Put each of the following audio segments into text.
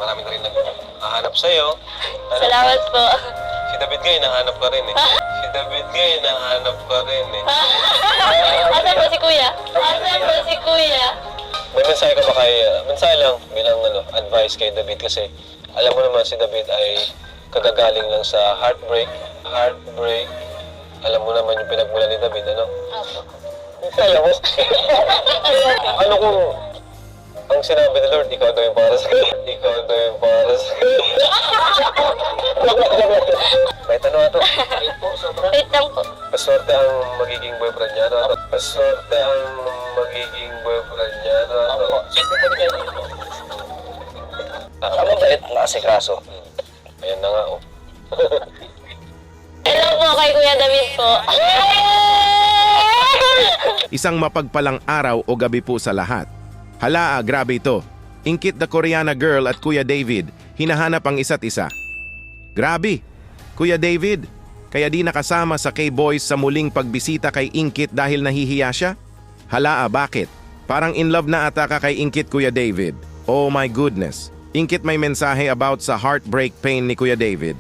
marami na rin naghahanap sa'yo. Salamat po. Si David Gay, nahanap ka rin eh. Si David Gay, nahanap ka rin eh. Asan po si Kuya? Asan po si Kuya? May mensahe ka ba kay, mensahe lang bilang advice kay David kasi alam mo naman si David ay kagagaling lang sa heartbreak. Alam mo naman yung pinagmula ni David, ano? Opo. Alam mo? Ano kung ang sinabi ni Lord, ikaw daw yung para sa akin. Ikaw daw yung para sa akin. May tanong ato. Wait lang po. Paswerte ang magiging boyfriend niya, no? Paswerte ang magiging boyfriend niya, no? Ang mabait na asikaso. Ayan na nga, oh. Hello po kay Kuya David po. Isang mapagpalang araw o gabi po sa lahat. Hala, grabe ito. Ingkit the Koreana girl at Kuya David, hinahanap ang isa't isa. Grabe! Kuya David, kaya di nakasama sa K-Boys sa muling pagbisita kay Ingkit dahil nahihiya siya? Hala, bakit? Parang in love na ata ka kay Ingkit, Kuya David. Oh my goodness. Ingkit may mensahe about sa heartbreak pain ni Kuya David.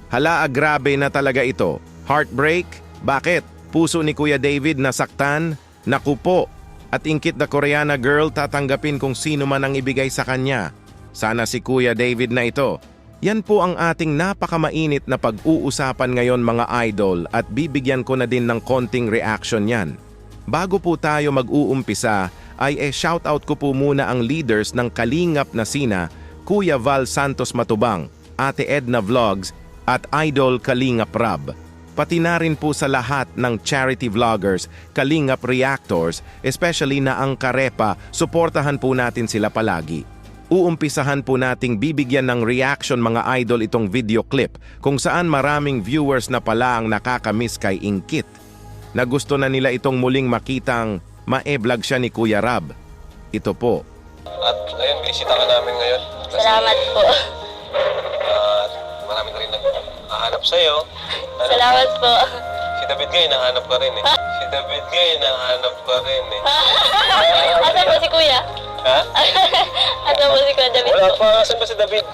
Hala, grabe na talaga ito. Heartbreak? Bakit? Puso ni Kuya David nasaktan? Naku po. At Ingkit the Koreana girl tatanggapin kung sino man ang ibigay sa kanya. Sana si Kuya David na ito. Yan po ang ating napakamainit na pag-uusapan ngayon mga idol at bibigyan ko na din ng konting reaction yan. Bago po tayo mag-uumpisa ay shoutout ko po muna ang leaders ng Kalingap na sina Kuya Val Santos Matubang, Ate Edna Vlogs at Idol Kalingap Rab. Pati na rin po sa lahat ng charity vloggers, Kalingap Reactors, especially na ang Karepa, suportahan po natin sila palagi. Uumpisahan po nating bibigyan ng reaction mga idol itong video clip kung saan maraming viewers na pala ang nakakamiss kay Ingkit. Na gusto na nila itong muling makitang ma-e-vlog siya ni Kuya Rab. Ito po. At ayun, bisita ka namin ngayon. Salamat po. At marami na rin naghahanap sa'yo. Salamat po. Si David Gay, nahanap ka rin eh. Si David Gay, nahanap ka rin eh. Asan po si Kuya? Ha? Asan po si Kuya David Wala po? pa. Saan ba si David?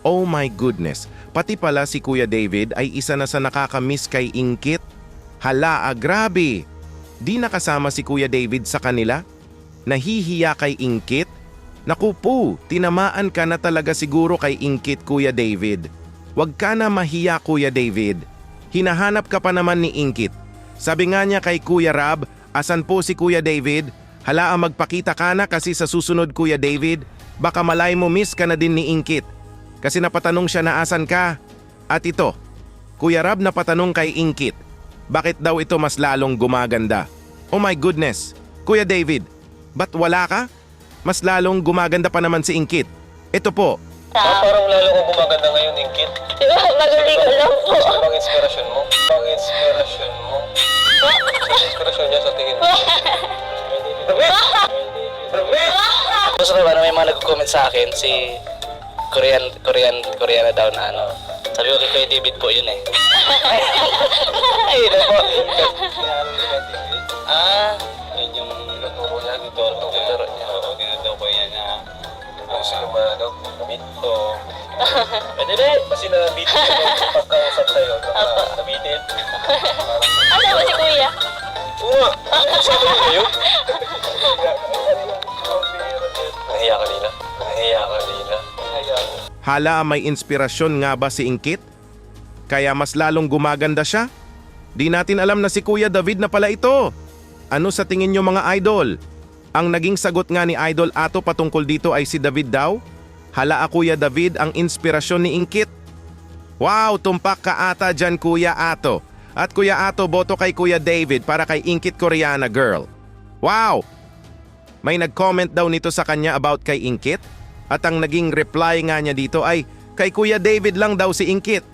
Oh my goodness, pati pala si Kuya David ay isa na sa nakakamiss kay Ingkit. Hala, grabe! Di nakasama si Kuya David sa kanila? Nahihiya kay Ingkit? Naku po, tinamaan ka na talaga siguro kay Ingkit, Kuya David. Huwag ka na mahiya, Kuya David. Hinahanap ka pa naman ni Ingkit. Sabi nga niya kay Kuya Rab, asan po si Kuya David? Hala, magpakita ka na kasi sa susunod, Kuya David, baka malay mo miss ka na din ni Ingkit. Kasi napatanong siya na asan ka. At ito, Kuya Rab napatanong kay Ingkit, bakit daw ito mas lalong gumaganda? Oh my goodness, Kuya David, ba't wala ka? Mas lalong gumaganda pa naman si Ingkit. Ito po. Parang lalo kong gumaganda ngayon, Ingkit. Diba, magaling ko lang po. Sino bang inspirasyon mo? Bang inspirasyon mo? Sino inspirasyon niya sa tingin mo? David! David! Gusto ko ba na may mga nag-comment sa akin, si Koreana daw na ano. Sabi ko kay David po yun eh. Ay, na po. Yun yung Tinuturo niya dito. tuturo niya. Oo, tinuturo ko yan na kung sino man meet to. Pwede rin. Kasi na-meet ko pagkausap sa'yo. Na-meeted. Asan po si Kuya? Oo nga! Sabi mo kayo? Nahiya kanina. Nahiya kanina. Hala, may inspirasyon nga ba si Ingkit? Kaya mas lalong gumaganda siya? Di natin alam na si Kuya David na pala ito. Ano sa tingin nyo mga idol? Ang naging sagot nga ni Idol Ato patungkol dito ay si David daw? Hala, Kuya David ang inspirasyon ni Ingkit. Wow, tumpak ka ata dyan Kuya Ato. At Kuya Ato, boto kay Kuya David para kay Ingkit Koreana girl. Wow! May nag-comment daw nito sa kanya about kay Ingkit? At ang naging reply nga niya dito ay kay Kuya David lang daw si Ingkit.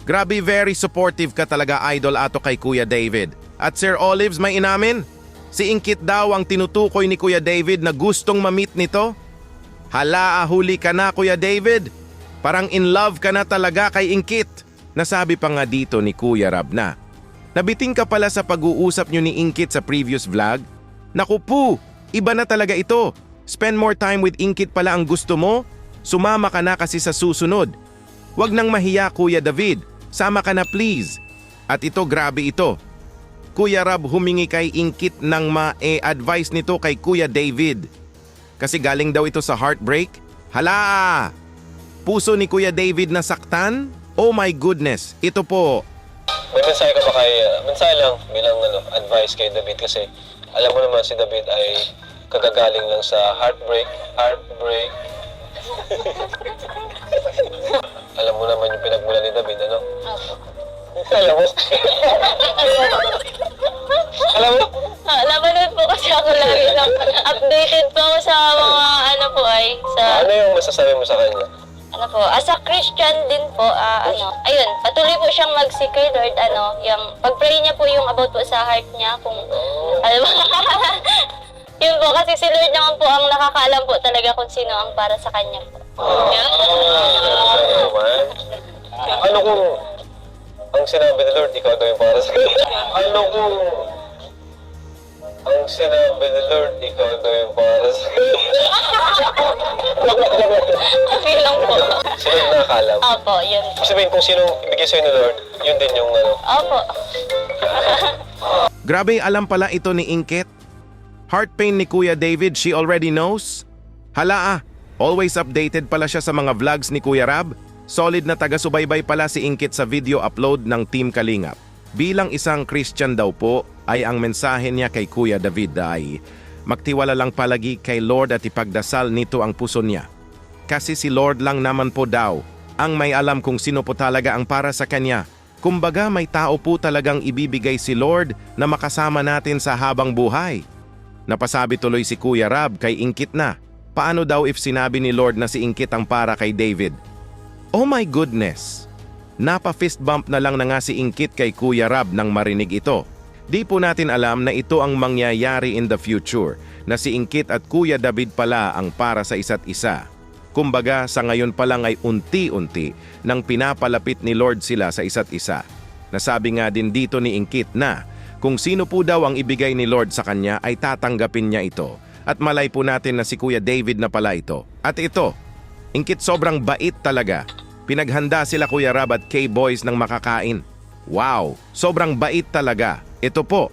Grabe, very supportive ka talaga Idol Ato kay Kuya David. At Sir Olives may inamin? Si Ingkit daw ang tinutukoy ni Kuya David na gustong ma-meet nito? Hala, huli ka na Kuya David. Parang in love ka na talaga kay Ingkit. Nasabi pa nga dito ni Kuya Rab na. Nabiting ka pala sa pag-uusap nyo ni Ingkit sa previous vlog? Naku po, iba na talaga ito. Spend more time with Inkit pala ang gusto mo? Sumama ka na kasi sa susunod. Huwag nang mahiya Kuya David, sama ka na please. At ito grabe ito. Kuya Rab humingi kay Inkit ng ma-advise nito kay Kuya David. Kasi galing daw ito sa heartbreak. Hala! Puso ni Kuya David na saktan? Oh my goodness, ito po. May mensahe ka ba kay, mensahe lang bilang advice kay David kasi alam mo naman si David ay kagagaling lang sa heartbreak. Alam mo naman yung pinagmula ni David, ano? Alam mo? Alam mo? Napanood po kasi ako lagi lang. Updated po ako sa mga ano po ay, sa Ano yung masasabi mo sa kanya? ano po, as a Christian din po, ayun, patuloy po siyang mag-seek kay Lord, yung pag-pray niya po yung about po sa heart niya, kung, alam mo, yun po, kasi si Lord naman po ang nakakaalam po talaga kung sino ang para sa kanya po. Ano kung ang sinabi ni Lord, ikaw daw yung para sa kanya? Ano kung ang sinabi ni Lord, ikaw daw yung para sa kanya? Okay lang po. Sino yung nakakalam? Opo, yun. Ibig sabihin kung sino ibigay sa'yo ni Lord, yun din yung Opo. Grabe alam pala ito ni Inkit. Heart pain ni Kuya David, she already knows? Hala always updated pala siya sa mga vlogs ni Kuya Rab. Solid na taga-subaybay pala si Inkit sa video upload ng Team Kalingap. Bilang isang Christian daw po, ay ang mensahe niya kay Kuya David ay magtiwala lang palagi kay Lord at ipagdasal nito ang puso niya. Kasi si Lord lang naman po daw ang may alam kung sino po talaga ang para sa kanya. Kumbaga may tao po talagang ibibigay si Lord na makasama natin sa habang buhay. Napasabi tuloy si Kuya Rab kay Inkit na, paano daw if sinabi ni Lord na si Inkit ang para kay David? Oh my goodness! Napa-fist bump na lang na nga si Inkit kay Kuya Rab nang marinig ito. Di po natin alam na ito ang mangyayari in the future, na si Inkit at Kuya David pala ang para sa isa't isa. Kumbaga sa ngayon pa lang ay unti-unti nang pinapalapit ni Lord sila sa isa't isa. Nasabi nga din dito ni Inkit na kung sino po daw ang ibigay ni Lord sa kanya ay tatanggapin niya ito. At malay po natin na si Kuya David na pala ito. At ito, Inkit sobrang bait talaga. Pinaghanda sila Kuya Rab at K-Boys ng makakain. Wow, sobrang bait talaga. Ito po.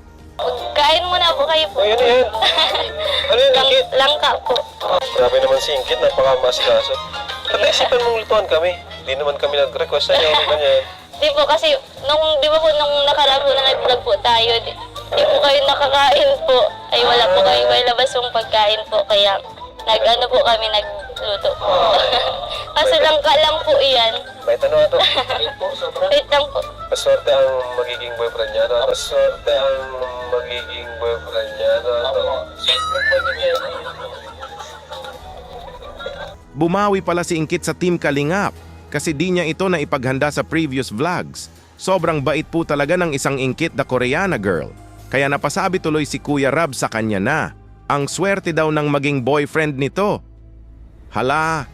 Kain muna po kayo po. Ayun yan. Ano yun, Inkit? Langka po. Grabe naman si Inkit, napakamasikaso. At naisipan mong lutuan kami. Hindi naman kami nag-request sa'yo, ganyan. Di po kasi, di ba po nung nakaraan po na nag-vlog po tayo, di po kayo nakakain po. Ay wala po kayo may labas yung pagkain po. Kaya nag-ano po kami, nagluto po. Kaso langka lang po iyan. May tanong ato. Wait lang po. Maswerte ang magiging boyfriend niya, no? Maswerte ang magiging boyfriend niya, no? Bumawi pala si Inkit sa Team Kalingap kasi di niya ito na ipaghanda sa previous vlogs. Sobrang bait po talaga ng isang Inkit na Koreana girl. Kaya napasabi tuloy si Kuya Rab sa kanya na ang swerte daw ng maging boyfriend nito. Hala,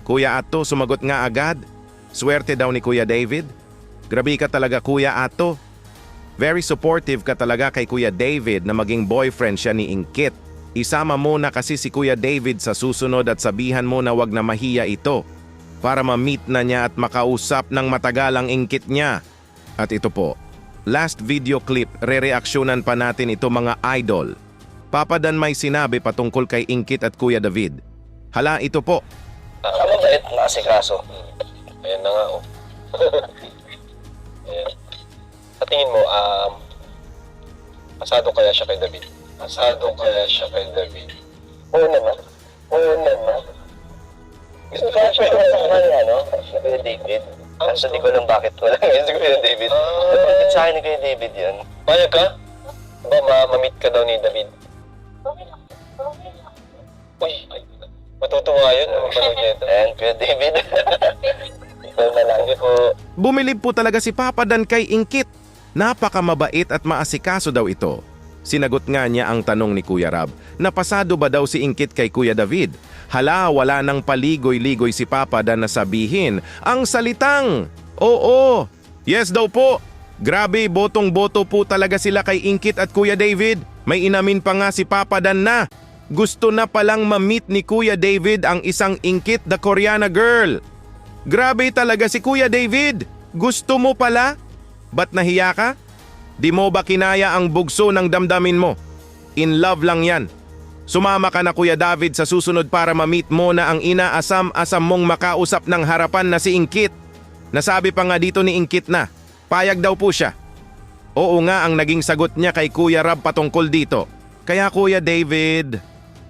Kuya Ato sumagot nga agad. Swerte daw ni Kuya David. Grabe ka talaga Kuya Ato. Very supportive ka talaga kay Kuya David na maging boyfriend siya ni Inkit. Isama mo na kasi si Kuya David sa susunod at sabihan mo na wag na mahiya ito para ma-meet na niya at makausap ng matagal ang Inkit niya. At ito po, last video clip, re-reaksyonan pa natin ito mga idol. Papa Dan may sinabi patungkol kay Inkit at Kuya David. Hala, ito po. Ano ba ito na asikaso? Ayan na nga, oh. Ayan. Sa tingin mo, pasado kaya siya kay David? Pasado kaya siya kay David? Oo naman. Oo naman. Gusto ko siya sa kanya, no? Si Kuya David. Kaso di ko alam bakit wala ngayon si Kuya David. Napagkit sa akin ni Kuya David yun. Payag ka? Ba, ma-meet ka daw ni David? Uy, matutuwa yun. Mapanood niya ito. Ayan, Kuya David. Ikaw na lang. Sige po. Bumilib po talaga si Papa Dan kay Inkit. Napakamabait at maasikaso daw ito. Sinagot nga niya ang tanong ni Kuya Rab. Napasado ba daw si Inkit kay Kuya David? Hala, wala nang paligoy-ligoy si Papa Dan na sabihin ang salitang, oo, yes daw po. Grabe, botong-boto po talaga sila kay Inkit at Kuya David. May inamin pa nga si Papa Dan na gusto na palang ma-meet ni Kuya David ang isang Inkit the Koreana girl. Grabe talaga si Kuya David. Gusto mo pala? Ba't nahiya ka? Di mo ba kinaya ang bugso ng damdamin mo? In love lang yan. Sumama ka na Kuya David sa susunod para ma-meet mo na ang inaasam-asam mong makausap ng harapan na si Inkit. Nasabi pa nga dito ni Inkit na payag daw po siya. Oo nga ang naging sagot niya kay Kuya Rab patungkol dito. Kaya Kuya David,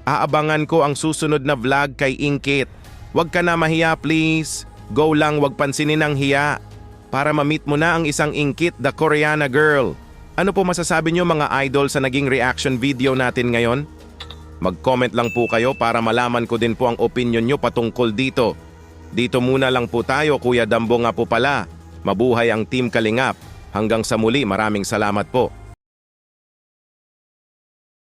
aabangan ko ang susunod na vlog kay Inkit. Huwag ka na mahiya please. Go lang, wag pansinin ang hiya. Para ma-meet mo na ang isang Inkit the Koreana girl. Ano po masasabi niyo mga idol sa naging reaction video natin ngayon? Mag-comment lang po kayo para malaman ko din po ang opinion nyo patungkol dito. Dito muna lang po tayo, Kuya Dambo nga po pala. Mabuhay ang Team Kalingap. Hanggang sa muli, maraming salamat po.